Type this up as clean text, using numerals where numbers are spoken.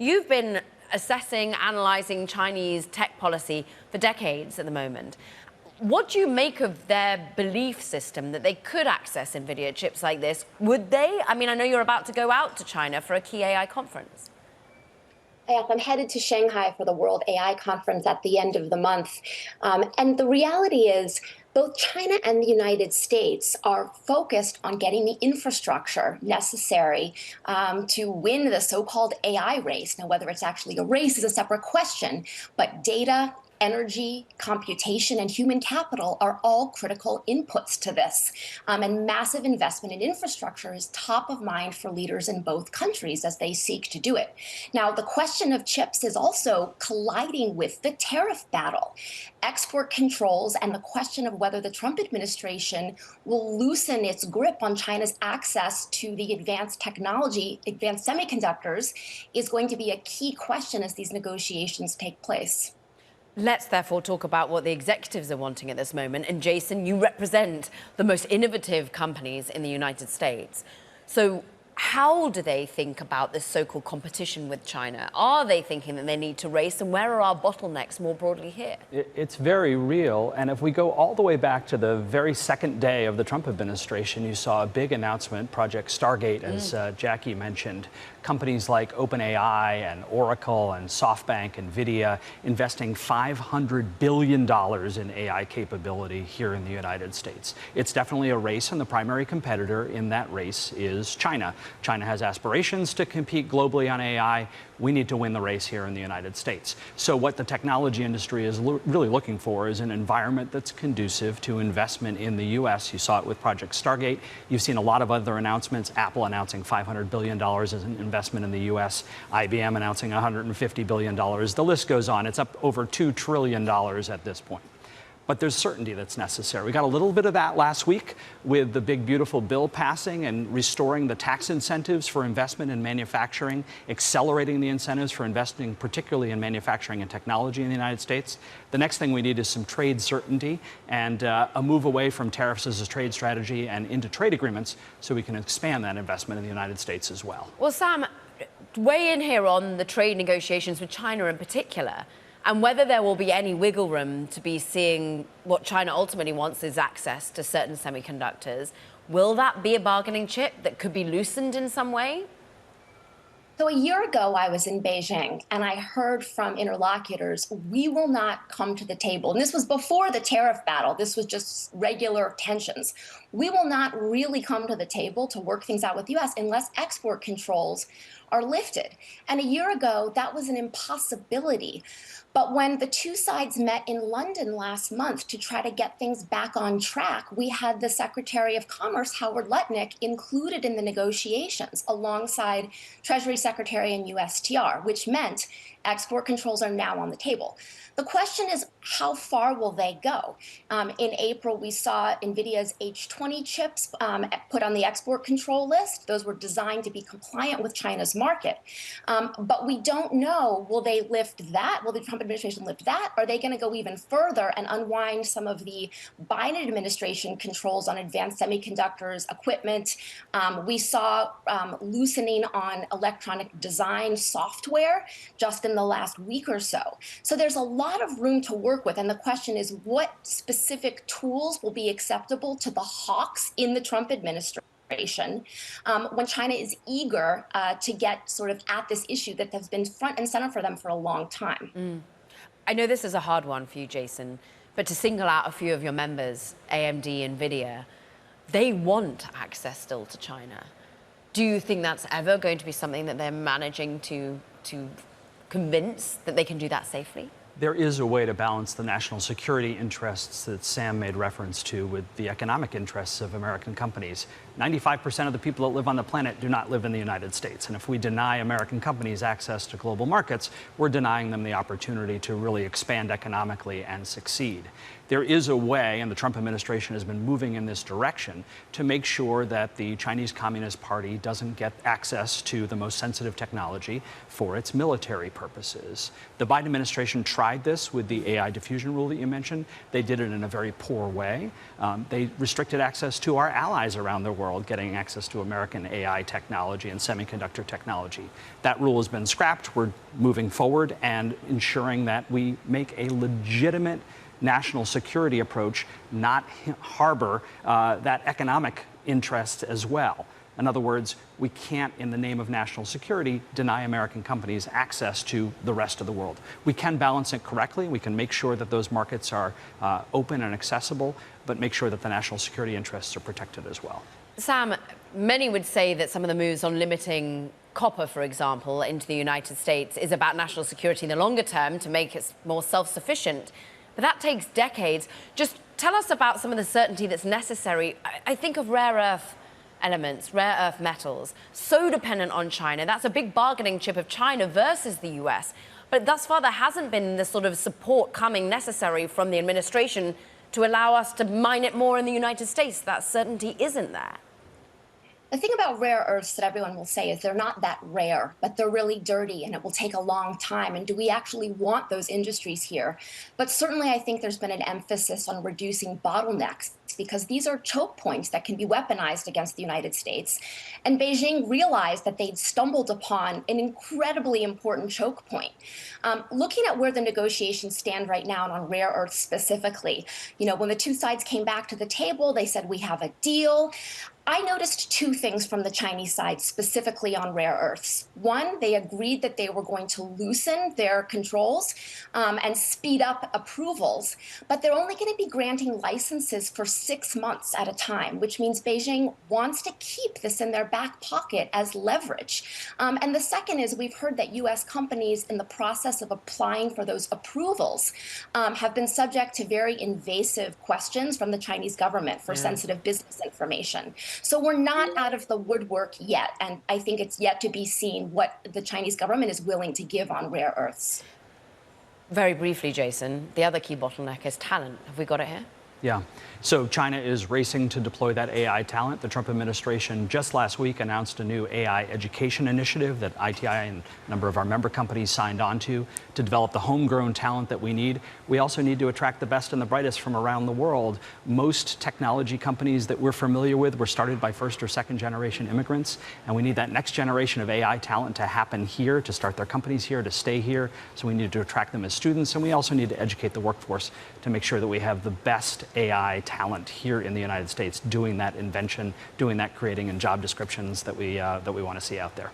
You've been assessing, analyzing Chinese tech policy for decades at the moment. What do you make of their belief system that they could access NVIDIA chips like this? Would they? I mean, I know you're about to go out to China for a key AI conference. Yes, I'm headed to Shanghai for the World AI Conference at the end of the month. And the reality is, both China and the United States are focused on getting the infrastructure necessary to win the so-called AI race. Now, whether it's actually a race is a separate question, but data, energy, computation, and human capital are all critical inputs to this. And massive investment in infrastructure is top of mind for leaders in both countries as they seek to do it. Now, the question of chips is also colliding with the tariff battle. Export controls and the question of whether the Trump administration will loosen its grip on China's access to the advanced technology, advanced semiconductors, is going to be a key question as these negotiations take place. Let's therefore talk about what the executives are wanting at this moment. And Jason, you represent the most innovative companies in the United States. So how do they think about this so-called competition with China? Are they thinking that they need to race? And where are our bottlenecks more broadly here? It's very real. And if we go all the way back to the very second day of the Trump administration, you saw a big announcement, Project Stargate, as Jackie mentioned. Companies like OpenAI and Oracle and SoftBank, NVIDIA, investing $500 billion in AI capability here in the United States. It's definitely a race, and the primary competitor in that race is China. China has aspirations to compete globally on AI. We need to win the race here in the United States. So what the technology industry is really looking for is an environment that's conducive to investment in the U.S. You saw it with Project Stargate. You've seen a lot of other announcements, Apple announcing $500 billion as an investment in the U.S., IBM announcing $150 billion. The list goes on. It's up over $2 trillion at this point. But there's certainty that's necessary. We got a little bit of that last week with the big, beautiful bill passing and restoring the tax incentives for investment in manufacturing, accelerating the incentives for investing, particularly in manufacturing and technology in the United States. The next thing we need is some trade certainty and a move away from tariffs as a trade strategy and into trade agreements so we can expand that investment in the United States as well. Well, Sam, weigh in here on the trade negotiations with China in particular, and whether there will be any wiggle room to be seeing what China ultimately wants is access to certain semiconductors. Will that be a bargaining chip that could be loosened in some way? So a year ago, I was in Beijing, and I heard from interlocutors, we will not come to the table. And this was before the tariff battle. This was just regular tensions. We will not really come to the table to work things out with the U.S. unless export controls are lifted. And a year ago, that was an impossibility. But when the two sides met in London last month to try to get things back on track, we had the Secretary of Commerce, Howard Lutnick, included in the negotiations alongside Treasury Secretary and USTR, which meant export controls are now on the table. The question is, how far will they go? In April, we saw NVIDIA's H20 chips put on the export control list. Those were designed to be compliant with China's market. But we don't know, will they lift that? Will the Trump administration lift that? Are they going to go even further and unwind some of the Biden administration controls on advanced semiconductors, equipment? We saw loosening on electronic design software just in the last week or so. So there's a lot of room to work with. And the question is, what specific tools will be acceptable to the hawks in the Trump administration when China is eager to get sort of at this issue that has been front and center for them for a long time? I know this is a hard one for you, Jason, but to single out a few of your members, AMD, NVIDIA, they want access still to China. Do you think that's ever going to be something that they're managing to convince that they can do that safely? There is a way to balance the national security interests that Sam made reference to with the economic interests of American companies. 95% of the people that live on the planet do not live in the United States. And if we deny American companies access to global markets, we're denying them the opportunity to really expand economically and succeed. There is a way, and the Trump administration has been moving in this direction, to make sure that the Chinese Communist Party doesn't get access to the most sensitive technology for its military purposes. The Biden administration tried this with the AI diffusion rule that you mentioned. They did it in a very poor way. They restricted access to our allies around the world getting access to American AI technology and semiconductor technology. That rule has been scrapped. We're moving forward and ensuring that we make a legitimate national security approach, not harbor that economic interest as well. In other words, we can't, in the name of national security, deny American companies access to the rest of the world. We can balance it correctly. We can make sure that those markets are open and accessible, but make sure that the national security interests are protected as well. Sam, many would say that some of the moves on limiting copper, for example, into the United States is about national security in the longer term to make it more self-sufficient. But that takes decades. Just tell us about some of the certainty that's necessary. I think of rare earth elements, rare earth metals, so dependent on China. That's a big bargaining chip of China versus the US. But thus far, there hasn't been the sort of support coming necessary from the administration to allow us to mine it more in the United States. That certainty isn't there. The thing about rare earths that everyone will say is they're not that rare, but they're really dirty and it will take a long time. And do we actually want those industries here? But certainly I think there's been an emphasis on reducing bottlenecks because these are choke points that can be weaponized against the United States. And Beijing realized that they'd stumbled upon an incredibly important choke point. Looking at where the negotiations stand right now and on rare earths specifically, when the two sides came back to the table, they said, we have a deal. I noticed two things from the Chinese side specifically on rare earths. One, they agreed that they were going to loosen their controls and speed up approvals, but they're only going to be granting licenses for 6 months at a time, which means Beijing wants to keep this in their back pocket as leverage. And the second is we've heard that U.S. companies in the process of applying for those approvals have been subject to very invasive questions from the Chinese government for sensitive business information. So we're not out of the woodwork yet, and I think it's yet to be seen what the Chinese government is willing to give on rare earths. Very briefly, Jason, the other key bottleneck is talent. Have we got it here? Yeah. So China is racing to deploy that AI talent. The Trump administration just last week announced a new AI education initiative that ITI and a number of our member companies signed on to develop the homegrown talent that we need. We also need to attract the best and the brightest from around the world. Most technology companies that we're familiar with were started by first or second generation immigrants, and we need that next generation of AI talent to happen here, to start their companies here, to stay here. So we need to attract them as students, and we also need to educate the workforce to make sure that we have the best AI talent here in the United States doing that invention, doing that creating, and job descriptions that we want to see out there.